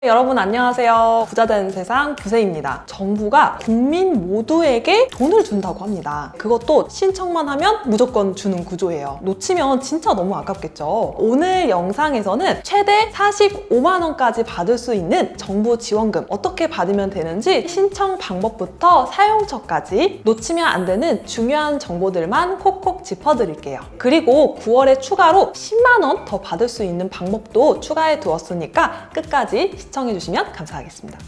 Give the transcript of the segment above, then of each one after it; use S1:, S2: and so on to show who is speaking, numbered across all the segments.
S1: 여러분 안녕하세요. 부자되는 세상 부세입니다. 정부가 국민 모두에게 돈을 준다고 합니다. 그것도 신청만 하면 무조건 주는 구조예요. 놓치면 진짜 너무 아깝겠죠. 오늘 영상에서는 최대 45만 원까지 받을 수 있는 정부 지원금 어떻게 받으면 되는지 신청 방법부터 사용처까지 놓치면 안 되는 중요한 정보들만 콕콕 짚어드릴게요. 그리고 9월에 추가로 10만 원 더 받을 수 있는 방법도 추가해 두었으니까 끝까지 시청해주시면 감사하겠습니다.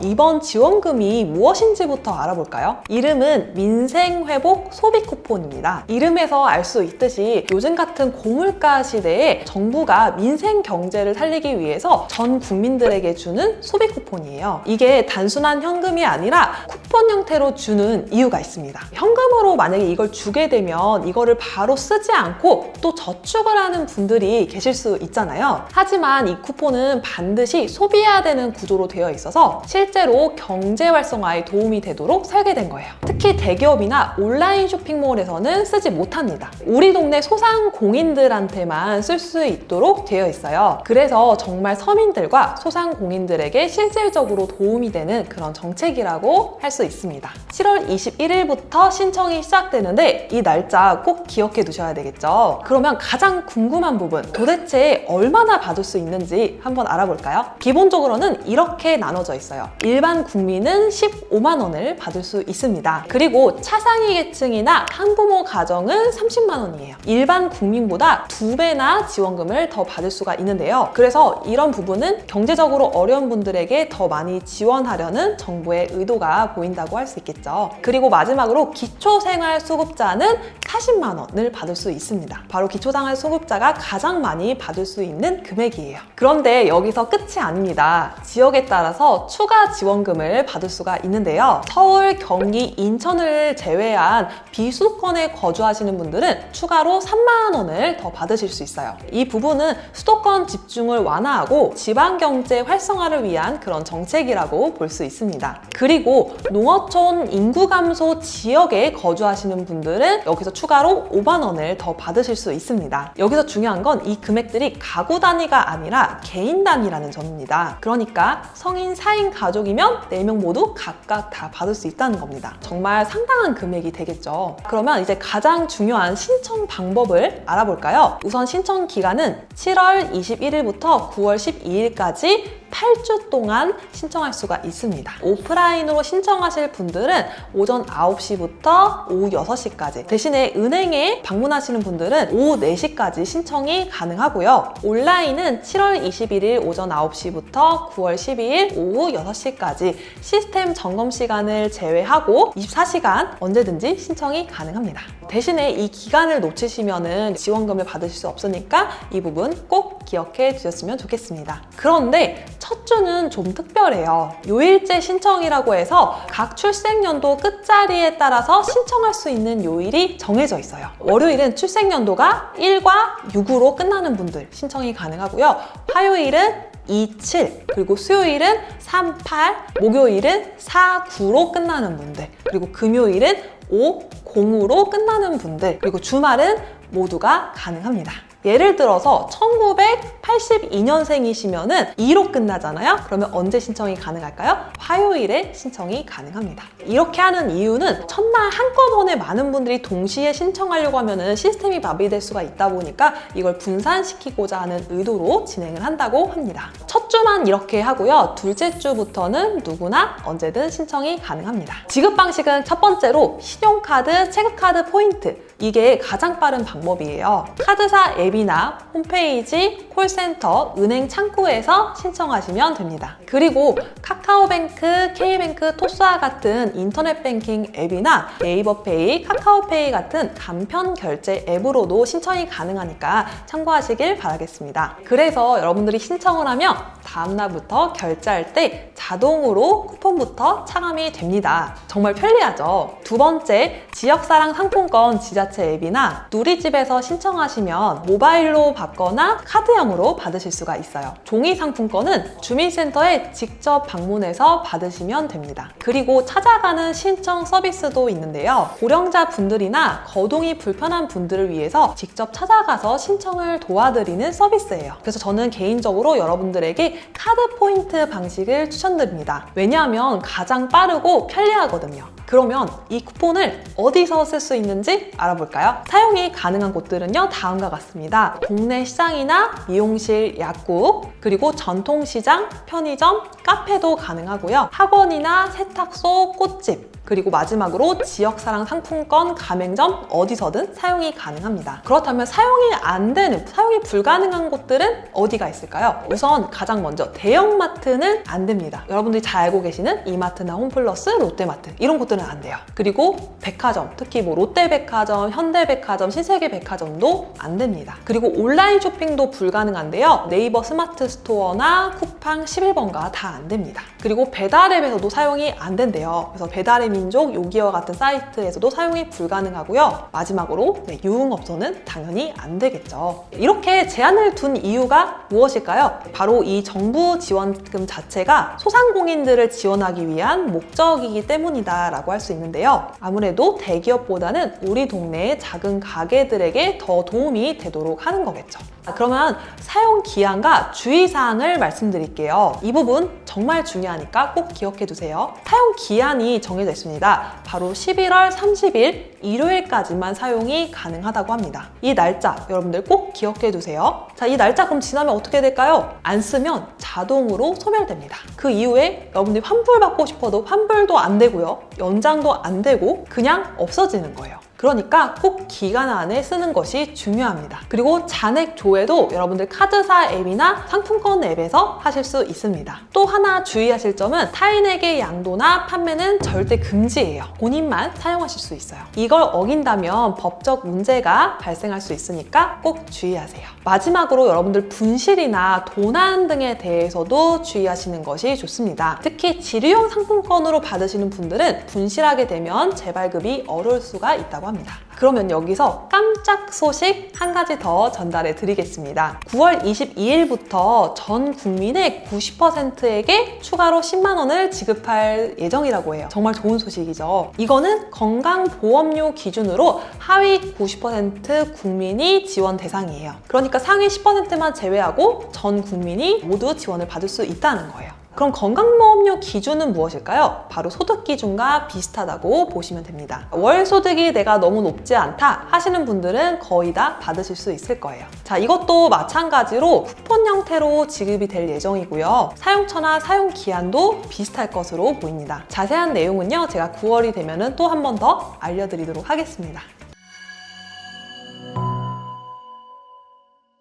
S1: 이번 지원금이 무엇인지부터 알아볼까요? 이름은 민생회복 소비 쿠폰입니다. 이름에서 알 수 있듯이 요즘 같은 고물가 시대에 정부가 민생 경제를 살리기 위해서 전 국민들에게 주는 소비 쿠폰이에요. 이게 단순한 현금이 아니라 쿠폰 형태로 주는 이유가 있습니다. 현금으로 만약에 이걸 주게 되면 이거를 바로 쓰지 않고 또 저축을 하는 분들이 계실 수 있잖아요. 하지만 이 쿠폰은 반드시 소비해야 되는 구조로 되어 있어서 실제로 경제 활성화에 도움이 되도록 설계된 거예요. 특히 대기업이나 온라인 쇼핑몰에서는 쓰지 못합니다. 우리 동네 소상공인들한테만 쓸 수 있도록 되어 있어요. 그래서 정말 서민들과 소상공인들에게 실질적으로 도움이 되는 그런 정책이라고 할 수 있습니다. 7월 21일부터 신청이 시작되는데 이 날짜 꼭 기억해 두셔야 되겠죠. 그러면 가장 궁금한 부분, 도대체 얼마나 받을 수 있는지 한번 알아볼까요? 기본적으로는 이렇게 나눠져 있어요. 일반 국민은 15만 원을 받을 수 있습니다. 그리고 차상위 계층이나 한부모 가정은 30만 원이에요. 일반 국민보다 2배나 지원금을 더 받을 수가 있는데요. 그래서 이런 부분은 경제적으로 어려운 분들에게 더 많이 지원하려는 정부의 의도가 보인다고 할 수 있겠죠. 그리고 마지막으로 기초생활수급자는 40만 원을 받을 수 있습니다. 바로 기초생활수급자가 가장 많이 받을 수 있는 금액이에요. 그런데 여기서 끝이 아닙니다. 지역에 따라서 추가 지원금을 받을 수가 있는데요. 서울, 경기, 인천을 제외한 비수도권에 거주하시는 분들은 추가로 3만 원을 더 받으실 수 있어요. 이 부분은 수도권 집중을 완화하고 지방경제 활성화를 위한 그런 정책이라고 볼 수 있습니다. 그리고 농어촌 인구 감소 지역에 거주하시는 분들은 여기서 추가로 5만 원을 더 받으실 수 있습니다. 여기서 중요한 건 이 금액들이 가구 단위가 아니라 개인 단위라는 점입니다. 그러니까 성인 4인 가족이면 4명 모두 각각 다 받을 수 있다는 겁니다. 정말 상당한 금액이 되겠죠. 그러면 이제 가장 중요한 신청 방법을 알아볼까요? 우선 신청 기간은 7월 21일부터 9월 12일까지 8주 동안 신청할 수가 있습니다. 오프라인으로 신청하실 분들은 오전 9시부터 오후 6시까지, 대신에 은행에 방문하시는 분들은 오후 4시까지 신청이 가능하고요. 온라인은 7월 21일 오전 9시부터 9월 12일 오후 6시까지 시스템 점검 시간을 제외하고 24시간 언제든지 신청이 가능합니다. 대신에 이 기간을 놓치시면 지원금을 받으실 수 없으니까 이 부분 꼭 기억해 두셨으면 좋겠습니다. 그런데 첫 주는 좀 특별해요. 요일제 신청이라고 해서 각 출생연도 끝자리에 따라서 신청할 수 있는 요일이 정해져 있어요. 월요일은 출생연도가 1과 6으로 끝나는 분들 신청이 가능하고요. 화요일은 2, 7, 그리고 수요일은 3, 8, 목요일은 4, 9로 끝나는 분들, 그리고 금요일은 5, 0으로 끝나는 분들, 그리고 주말은 모두가 가능합니다. 예를 들어서 1982년생이시면은 2로 끝나잖아요? 그러면 언제 신청이 가능할까요? 화요일에 신청이 가능합니다. 이렇게 하는 이유는 첫날 한꺼번에 많은 분들이 동시에 신청하려고 하면은 시스템이 마비될 수가 있다 보니까 이걸 분산시키고자 하는 의도로 진행을 한다고 합니다. 첫 주만 이렇게 하고요. 둘째 주부터는 누구나 언제든 신청이 가능합니다. 지급 방식은 첫 번째로 신용카드, 체크카드 포인트, 이게 가장 빠른 방법이에요. 카드사 앱이나 홈페이지, 콜센터, 은행 창구에서 신청하시면 됩니다. 그리고 카카오뱅크, K뱅크, 토스와 같은 인터넷 뱅킹 앱이나 네이버페이, 카카오페이 같은 간편 결제 앱으로도 신청이 가능하니까 참고하시길 바라겠습니다. 그래서 여러분들이 신청을 하면 다음날부터 결제할 때 자동으로 쿠폰부터 차감이 됩니다. 정말 편리하죠? 두 번째, 지역사랑 상품권 지자체 앱이나 누리집에서 신청하시면 모바일로 받거나 카드형으로 받으실 수가 있어요. 종이 상품권은 주민센터에 직접 방문해서 받으시면 됩니다. 그리고 찾아가는 신청 서비스도 있는데요. 고령자 분들이나 거동이 불편한 분들을 위해서 직접 찾아가서 신청을 도와드리는 서비스예요. 그래서 저는 개인적으로 여러분들에게 카드 포인트 방식을 추천드립니다. 왜냐하면 가장 빠르고 편리하거든요. 그러면 이 쿠폰을 어디서 쓸 수 있는지 알아볼까요? 사용이 가능한 곳들은요, 다음과 같습니다. 동네 시장이나 미용실, 약국, 그리고 전통시장, 편의점, 카페도 가능하고요. 학원이나 세탁소, 꽃집, 그리고 마지막으로 지역사랑 상품권, 가맹점 어디서든 사용이 가능합니다. 그렇다면 사용이 불가능한 곳들은 어디가 있을까요? 우선 가장 먼저 대형마트는 안 됩니다. 여러분들이 잘 알고 계시는 이마트나 홈플러스, 롯데마트 이런 곳들은 안 돼요. 그리고 백화점, 특히 뭐 롯데백화점, 현대백화점, 신세계백화점도 안 됩니다. 그리고 온라인 쇼핑도 불가능한데요. 네이버 스마트 스토어나 쿠팡 11번가 다 안 됩니다. 그리고 배달앱에서도 사용이 안 된대요. 그래서 배달의 민족, 요기와 같은 사이트에서도 사용이 불가능하고요. 마지막으로 유흥업소는 당연히 안 되겠죠. 이렇게 제한을 둔 이유가 무엇일까요? 바로 이 정부 지원금 자체가 소상공인들을 지원하기 위한 목적이기 때문이다 라고 할 수 있는데요. 아무래도 대기업보다는 우리 동네의 작은 가게들에게 더 도움이 되도록 하는 거겠죠. 그러면 사용 기한과 주의사항을 말씀드릴게요. 이 부분 정말 중요하니까 꼭 기억해 두세요. 사용 기한이 정해져 있습니다. 바로 11월 30일 일요일까지만 사용이 가능하다고 합니다. 이 날짜 여러분들 꼭 기억해 두세요. 자, 이 날짜 그럼 지나면 어떻게 될까요? 안 쓰면 자동으로 소멸됩니다. 그 이후에 여러분들이 환불받고 싶어도 환불도 안 되고요. 연장도 안 되고 그냥 없어지는 거예요. 그러니까 꼭 기간 안에 쓰는 것이 중요합니다. 그리고 잔액 조회도 여러분들 카드사 앱이나 상품권 앱에서 하실 수 있습니다. 또 하나 주의하실 점은 타인에게 양도나 판매는 절대 금지예요. 본인만 사용하실 수 있어요. 이걸 어긴다면 법적 문제가 발생할 수 있으니까 꼭 주의하세요. 마지막으로 여러분들 분실이나 도난 등에 대해서도 주의하시는 것이 좋습니다. 특히 지류형 상품권으로 받으시는 분들은 분실하게 되면 재발급이 어려울 수가 있다고 합니다. 그러면 여기서 깜짝 소식 한 가지 더 전달해 드리겠습니다. 9월 22일부터 전 국민의 90%에게 추가로 10만 원을 지급할 예정이라고 해요. 정말 좋은 소식이죠. 이거는 건강보험료 기준으로 하위 90% 국민이 지원 대상이에요. 그러니까 상위 10%만 제외하고 전 국민이 모두 지원을 받을 수 있다는 거예요. 그럼 건강보험료 기준은 무엇일까요? 바로 소득 기준과 비슷하다고 보시면 됩니다. 월 소득이 내가 너무 높지 않다 하시는 분들은 거의 다 받으실 수 있을 거예요. 자, 이것도 마찬가지로 쿠폰 형태로 지급이 될 예정이고요. 사용처나 사용 기한도 비슷할 것으로 보입니다. 자세한 내용은요, 제가 9월이 되면 또 한 번 더 알려드리도록 하겠습니다.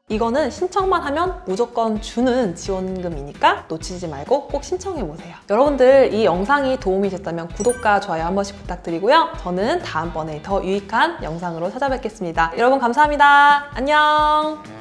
S1: 이거는 신청만 하면 무조건 주는 지원금이니까 놓치지 말고 꼭 신청해보세요. 여러분들 이 영상이 도움이 됐다면 구독과 좋아요 한 번씩 부탁드리고요. 저는 다음번에 더 유익한 영상으로 찾아뵙겠습니다. 여러분 감사합니다. 안녕!